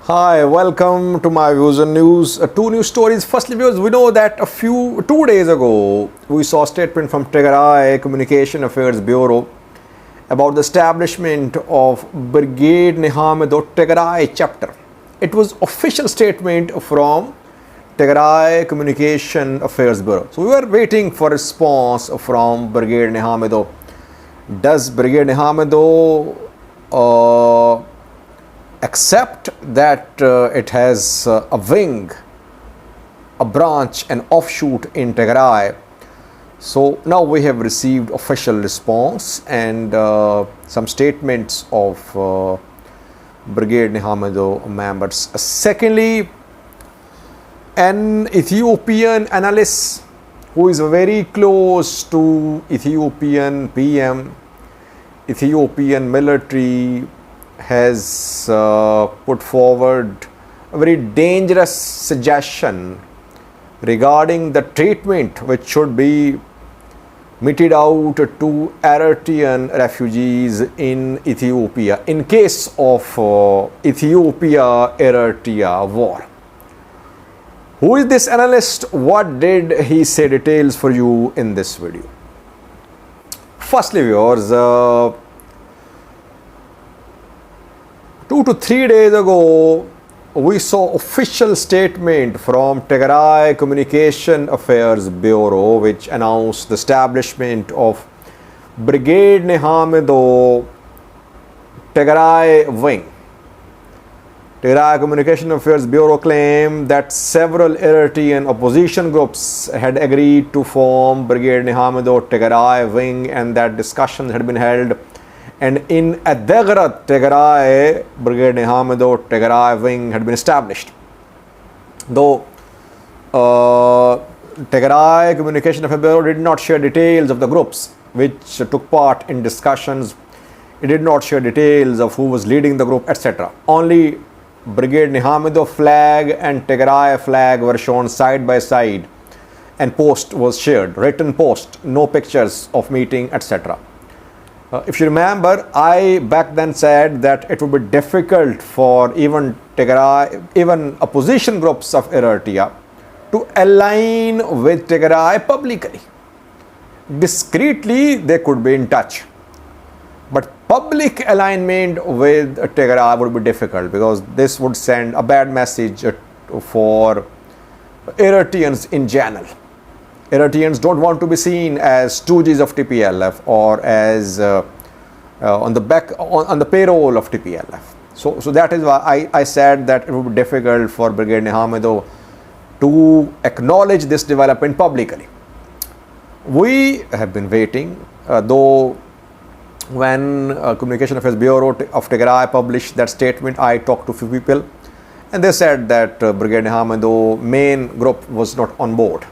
Hi, welcome to my views and news. Two news stories. Firstly, viewers, we know that 2 days ago, we saw a statement from Tigray Communication Affairs Bureau about the establishment of Brigade Nihamido Tigray chapter. It was official statement from Tigray Communication Affairs Bureau. So we were waiting for response from Brigade Nihamido. Does Brigade Nihamido accept that it has a wing, a branch, an offshoot in Tigray? So now we have received official response and some statements of Brigade Nihamido members. Secondly, an Ethiopian analyst who is very close to Ethiopian PM, Ethiopian military, has put forward a very dangerous suggestion regarding the treatment which should be meted out to Eritrean refugees in Ethiopia in case of Ethiopia-Eritrea war. Who is this analyst? What did he say? Details for you in this video. Firstly, viewers, 2 to 3 days ago, we saw official statement from Tigray Communication Affairs Bureau which announced the establishment of Brigade Nihamido Tigray Wing. Tigray Communication Affairs Bureau claimed that several Eritrean opposition groups had agreed to form Brigade Nihamido Tigray Wing and that discussions had been held. And in Adegrat, Tigray, Brigade Nihamido Tigray Wing had been established. Though Tigray Communication Affairs Bureau did not share details of the groups which took part in discussions, it did not share details of who was leading the group, etc. Only Brigade Nihamido flag and Tigray flag were shown side by side and post was shared, written post, no pictures of meeting, etc. If you remember, I back then said that it would be difficult for even Tigray, even opposition groups of Eritrea to align with Tigray publicly. Discreetly, they could be in touch. But public alignment with Tigray would be difficult because this would send a bad message for Eritreans in general. Eritreans don't want to be seen as stooges of TPLF or as on the payroll of TPLF. So that is why I said that it would be difficult for Brigade Nihamido to acknowledge this development publicly. We have been waiting, though when Communication Affairs Bureau of Tigray published that statement, I talked to a few people and they said that Brigade Nihamido main group was not on board,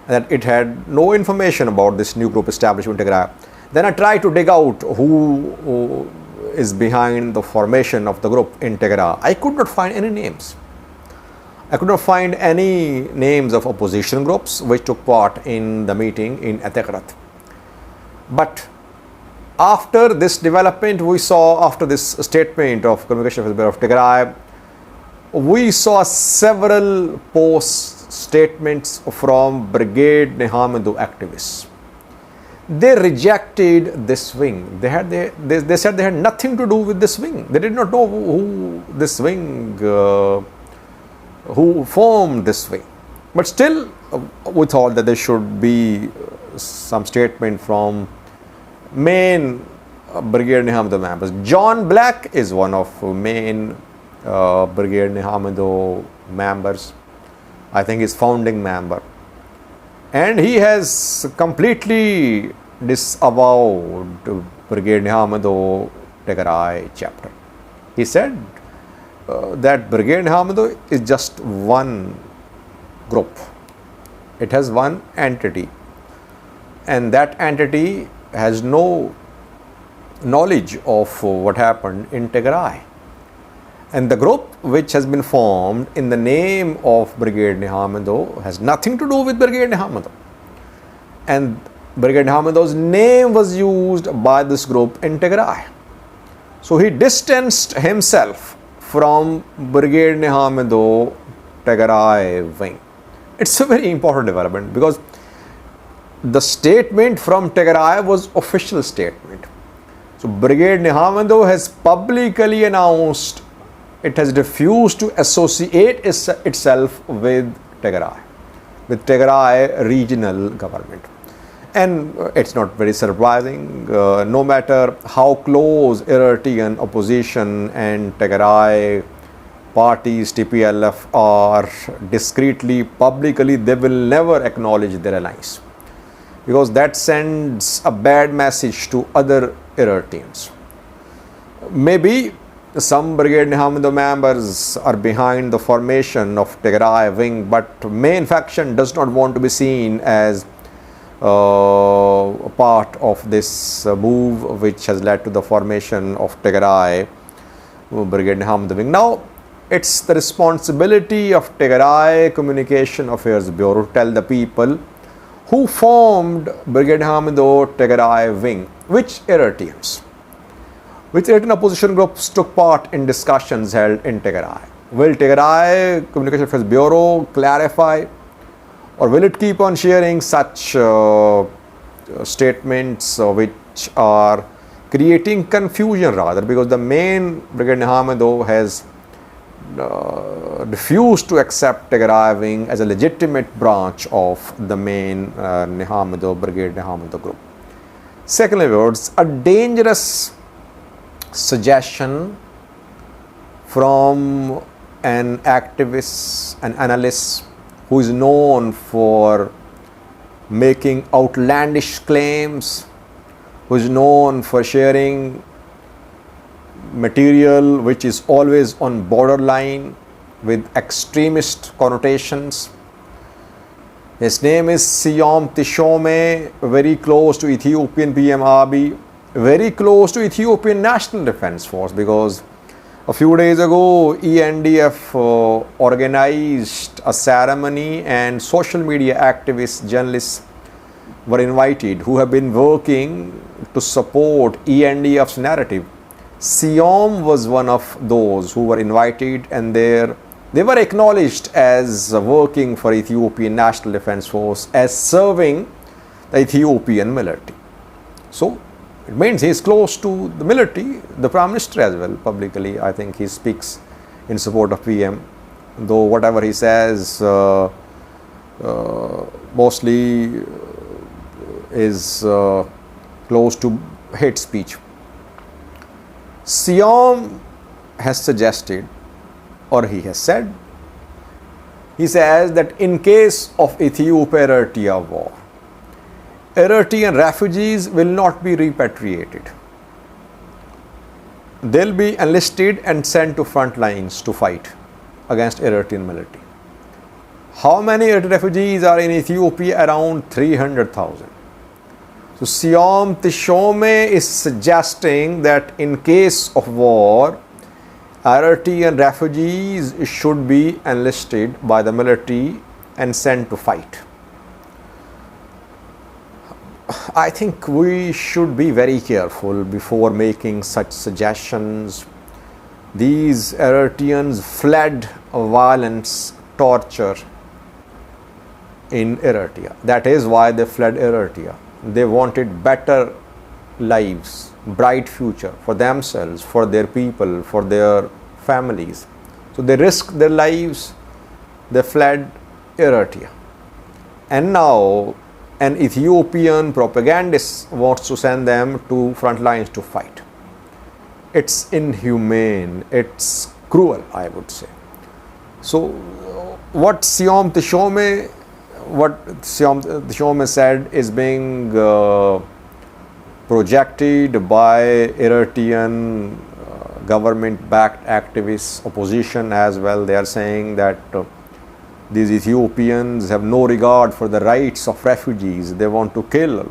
that it had no information about this new group established in Tigray. Then I tried to dig out who is behind the formation of the group in Tigray. I could not find any names. I could not find any names of opposition groups which took part in the meeting in Ethiopia. But after this development, we saw, after this statement of Communication Affairs Bureau of Tigray, we saw several post statements from Brigade Nihamido activists. They rejected this wing. They said they had nothing to do with this wing. They did not know who this wing, who formed this wing. But still, we thought that there should be some statement from main Brigade Nihamido members. John Black is one of main Brigade Nihamido members. I think he's founding member. And he has completely disavowed Brigade Nihamido Tigray chapter. He said that Brigade Nihamido is just one group. It has one entity. And that entity has no knowledge of what happened in Tigray. And the group which has been formed in the name of Brigade Nihamido has nothing to do with Brigade Nihamido. And Brigade Nihamido's name was used by this group in Tigray. So he distanced himself from Brigade Nehamido Tigray wing. It's a very important development because the statement from Tigray was official statement. So Brigade Nehamido has publicly announced it has refused to associate itself with Tigray regional government. And it's not very surprising, no matter how close Eritrean opposition and Tigray parties, TPLF, are discreetly, publicly, they will never acknowledge their alliance, because that sends a bad message to other Eritreans. Maybe some Brigade Nehamido members are behind the formation of Tigray wing, but main faction does not want to be seen as part of this move which has led to the formation of Tigray Brigade Nehamido wing. Now, it's the responsibility of Tigray Communication Affairs Bureau to tell the people who formed Brigade Nehamido Tigray wing, which Eritreans, which Eritrean opposition groups took part in discussions held in Tigray. Will Tigray Communication Affairs Bureau clarify, or will it keep on sharing such statements which are creating confusion rather, because the main Brigade Nehamido has refused to accept Tigray wing as a legitimate branch of the main Brigade Nehamido group. Secondly, words, a dangerous suggestion from an activist, an analyst who is known for making outlandish claims, who is known for sharing material which is always on borderline with extremist connotations. His name is Siyam Tishome, very close to Ethiopian PM Abiy, very close to Ethiopian National Defense Force, because a few days ago ENDF organized a ceremony and social media activists, journalists were invited who have been working to support ENDF's narrative. Siyam was one of those who were invited, and they were acknowledged as working for Ethiopian National Defense Force, as serving the Ethiopian military. So it means he is close to the military, the Prime Minister as well. Publicly, I think he speaks in support of PM, though whatever he says mostly is close to hate speech. Siyam has suggested, or he has said, he says that in case of Ethiopia-Eritrea war, Eritrean refugees will not be repatriated. They'll be enlisted and sent to front lines to fight against Eritrean military. How many Eritrean refugees are in Ethiopia? Around 300,000. So Siyam Tishome is suggesting that in case of war, Eritrean refugees should be enlisted by the military and sent to fight. I think we should be very careful before making such suggestions. These Eritreans fled violence, torture in Eritrea. That is why they fled Eritrea. They wanted better lives, bright future for themselves, for their people, for their families. So they risked their lives, they fled Eritrea. And now an Ethiopian propagandist wants to send them to front lines to fight. It's inhumane, it's cruel, I would say. So what Siyam Tishome said is being projected by Eritrean government-backed activists, opposition as well. They are saying that these Ethiopians have no regard for the rights of refugees. They want to kill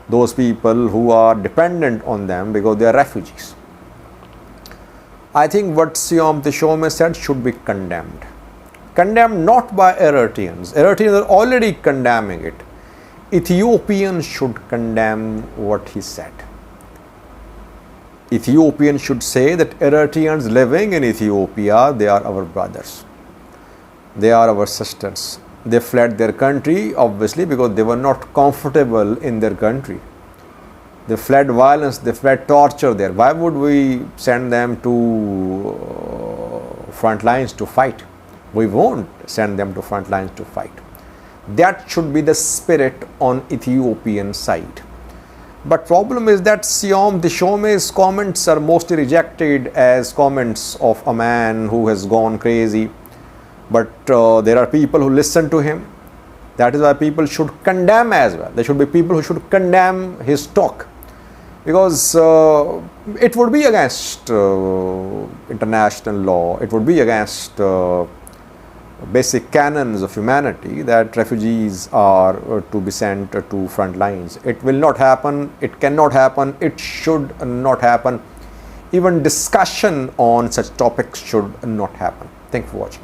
those people who are dependent on them because they are refugees. I think what Siyam Tishome said should be condemned. Condemned not by Eritreans. Eritreans are already condemning it. Ethiopians should condemn what he said. Ethiopians should say that Eritreans living in Ethiopia, they are our brothers. They are our sisters. They fled their country, obviously, because they were not comfortable in their country. They fled violence, they fled torture there. Why would we send them to front lines to fight? We won't send them to front lines to fight. That should be the spirit on Ethiopian side. But problem is that Siom Dishome's comments are mostly rejected as comments of a man who has gone crazy. But there are people who listen to him. That is why people should condemn as well. There should be people who should condemn his talk, because it would be against international law. It would be against basic canons of humanity that refugees are to be sent to front lines. It will not happen. It cannot happen. It should not happen. Even discussion on such topics should not happen. Thank you for watching.